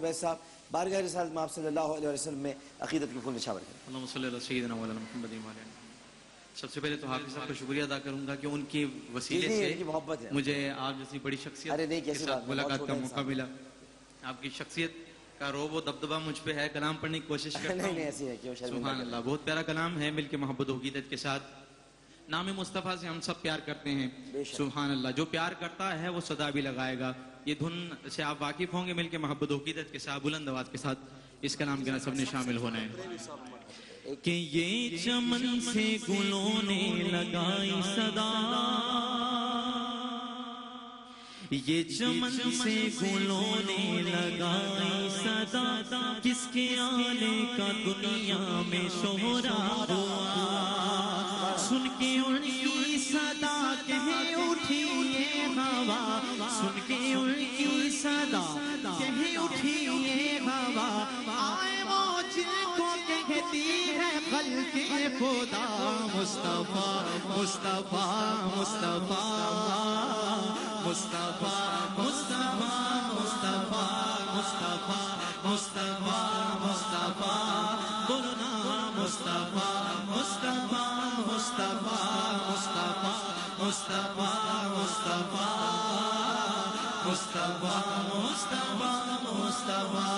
ویس صاحب بارگاہ رسالت میں آپ صلی اللہ علیہ وسلم میں عقیدت کے پھول نشاور کریں۔ اللہم صلی اللہ سیدنا مولانا محمد وعلی آلہ۔ سب سے پہلے تو حافظ صاحب کا شکریہ ادا کروں گا کہ ان کی وسیلے سے مجھے آپ جیسی بڑی شخصیت کے ساتھ ملاقات کا موقع ملا۔ آپ کی شخصیت کا روب و دبدبہ مجھ پہ ہے، کلام پڑھنے کی کوشش کرتا ہوں۔ سبحان اللہ، بہت پیارا کلام ہے، مل کے محبت و عقیدت کے ساتھ۔ نام مصطفیٰ سے ہم سب پیار کرتے ہیں، سبحان اللہ۔ جو پیار کرتا ہے وہ صدا بھی لگائے گا۔ یہ دھن سے آپ واقف ہوں گے، مل کے محبت و عقیدت کے ساتھ بلند آواز کے ساتھ اس کلام کے سب نے شامل ہونا ہے کہ یہ چمن سے گلوں نے لگائی صدا، یہ چمن سے گلوں نے لگائی صدا، کس کے آنے کا دنیا میں شہرا ہوا، سن کے ان کی صدا کہے اٹھی یہ ہوا، سن کے ان کی صدا کہے اٹھی یہ ہوا، آئے وہ جن کو کہتی ہے خلق خدا، مصطفیٰ مصطفیٰ مصطفیٰ مصطفیٰ مصطفیٰ مصطفیٰ مصطفیٰ مصطفیٰ مصطفیٰ بولنا مصطفیٰ مصطفیٰ مصطفیٰ مصطفیٰ مصطفیٰ مصطفیٰ مصطفیٰ مصطفیٰ مصطفیٰ۔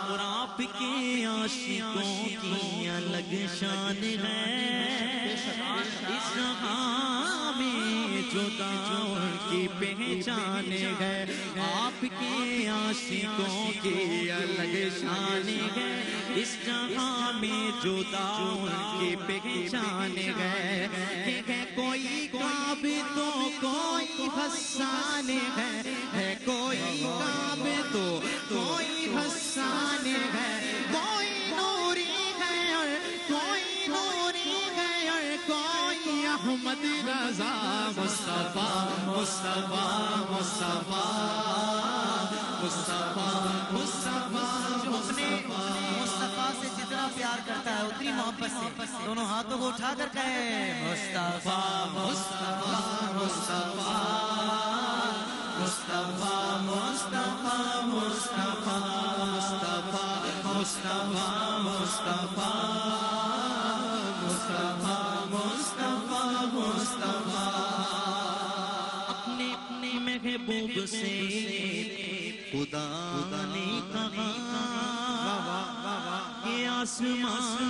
اور آپ کے عاشقوں کی الگ شان ہے، اس جہاں میں جدا ان کی پہچان ہے، آپ کے عاشقوں کی الگ شان ہے، اس جہاں میں جدا ان کی پہچان ہے، کہ کوئی کعب تو کوئی حسان ہے، کوئی کعب تو کوئی حسان ہے، کوئی نوری ہے اور کوئی نوری ہے اور کوئی احمد رضا، مصطفیٰ مصطفیٰ مصطفیٰ مصطفیٰ مصطفیٰ۔ جو اپنے مصطفیٰ سے جتنا پیار کرتا ہے اتنی محبت سے دونوں ہاتھوں کو اٹھا کر کہے مصطفیٰ مصطفیٰ مصطفیٰ مصطفیٰ مصطفیٰ مصطفیٰ مصطفیٰ مصطفیٰ مصطفیٰ مصطفیٰ مصطفیٰ مصطفیٰ۔ اپنے اپنے محبوب سے خدا نے کہا کہ آسمان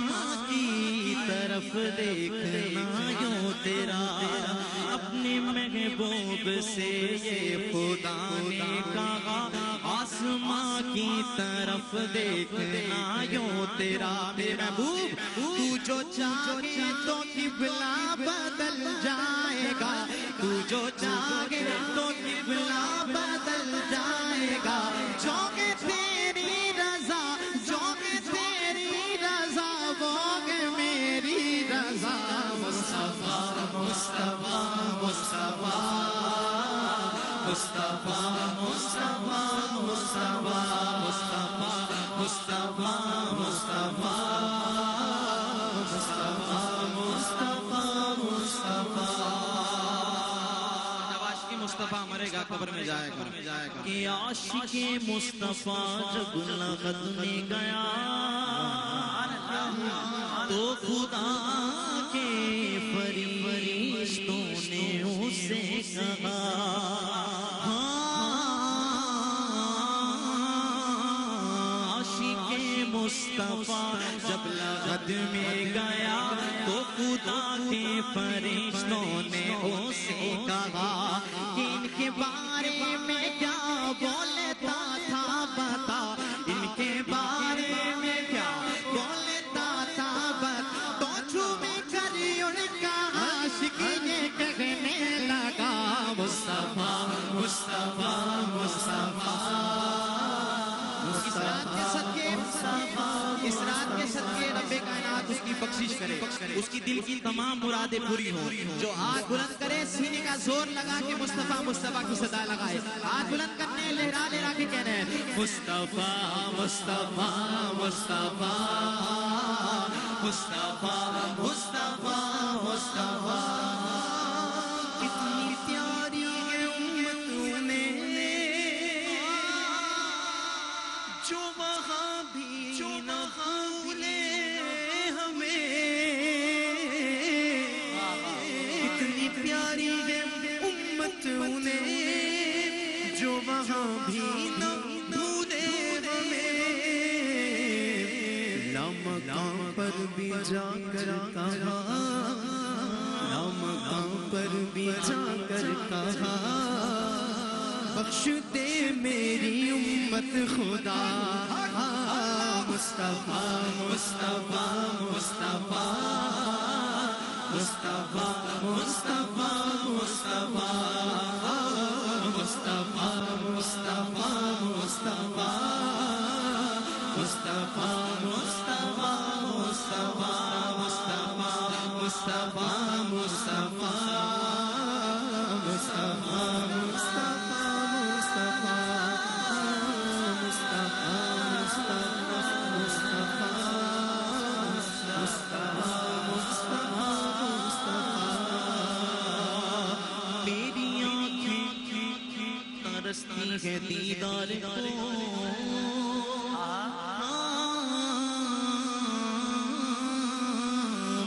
کی طرف دیکھنا یوں تیرا، اپنے محبوب سے یہ خدا نے کہا آسمان کی طرف دیکھنا یوں تیرا، میرے محبوب تو جو چاہے تو قبلہ بدل جائے گا، تو جو چاہے تو قبلہ بدل جائے گا، جو کہ تیری رضا جو کہ تیری رضا وہ کہ میری رضا، مصطفیٰ مصطفیٰ مصطفیٰ مصطفیٰ مصطفیٰ مصطفیٰ مصطفیٰ مصطفیٰ مصطفیٰ مصطفیٰ مصطفیٰ۔ مصطفیٰ مرے گا قبر میں جائے گا کہ عاشق مصطفیٰ جب لغت میں گیا تو خدا کے فرشتوں نے اسے کہا، عاشق مصطفیٰ جب لغت میں گیا تو خدا کے فرشتوں نے اسے کہا کہ ان کے بارے میں کیا بولتا تھا بتا، ان کے بارے میں کیا بولتا تھا بتا، تو چھوم کر ان کا عاشق یہ کہنے لگا، مصطفیٰ مصطفیٰ مصطفیٰ۔ اس رات کے صدقے رب کائنات اس کی بخشش کرے، اس کی دل کی تمام مرادیں پوری ہوں۔ جو ہاتھ بلند کرے سینے کا زور لگا کے مصطفیٰ مصطفیٰ کی صدا لگائے، ہاتھ بلند کرنے لہرا لہرا کے کہنے مصطفیٰ مصطفیٰ مصطفیٰ مصطفیٰ مصطفیٰ مصطفیٰ۔ کتنی پیاری ہے امت نے جو وہاں بھی نہ بھولے ہمیں، اتنی پیاری ہے امت انہیں جو وہاں بھی نہ بھولے ہمیں، لامکان پر بھی جا کر کہا، لامکان پر بھی جا کر کہا، بخش دے میری امت خدا، مصطفیٰ مصطفیٰ مصطفیٰ مصطفیٰ مصطفیٰ مصطفیٰ مصطفیٰ مصطفیٰ مصطفیٰ مصطفیٰ مصطفیٰ مصطفیٰ مصطفیٰ مصطفیٰ میری آنکھیں ترستی ہے دیدار کو،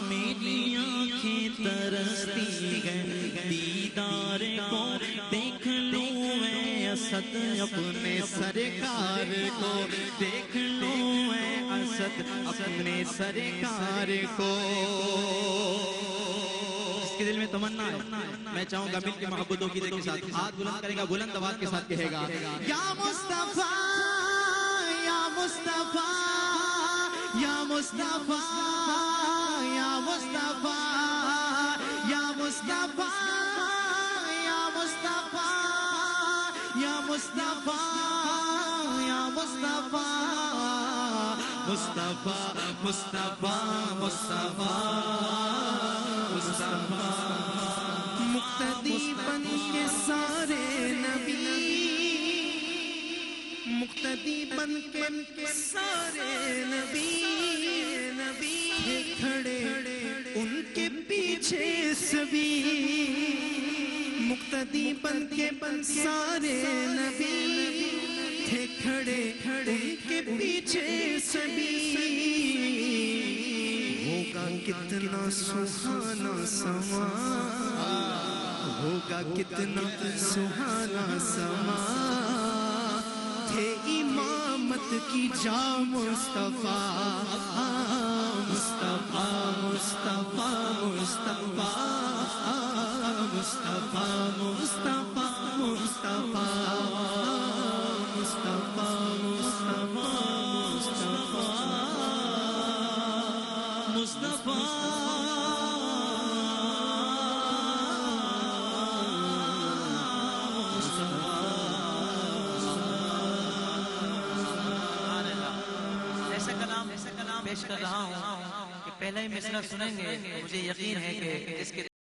میری آنکھیں ترستی ہے دیدار کو، دیکھ لوں میں اسد اپنے سرکار کو، دیکھ لوں میں اسد اپنے سرکار کو، جس کے دل میں تمنا ہے میں چاہوں گا مل کے محبتوں کی کے ساتھ ہاتھ بلند کرے گا، بلند آواز کے ساتھ کہے گا، یا مصطفیٰ یا مصطفیٰ یا مصطفیٰ یا مصطفیٰ یا مصطفیٰ یا مصطفیٰ یا مصطفیٰ یا مصطفیٰ مصطفیٰ مصطفیٰ مصطفیٰ مصطفیٰ مقتدی بن کے سارے نبی، مقتدی بن کے سارے نبی، نبی کھڑے ان کے پیچھے سبھی، مقتدی بن کے سارے نبی تھے کھڑے ان کے پیچھے سبھی، ہوگا کتنا سہانا سما، ہوگا کتنا سہانا سما، تھے امامت کی جا مصطفیٰ مصطفیٰ مصطفیٰ مصطفیٰ مصطفیٰ مصطفیٰ مصطفیٰ مصطفیٰ مصطفیٰ ایسا کلام پیش کر رہا ہوں کہ پہلا ہی مصرع سنیں گے، مجھے یقین ہے کہ اس کے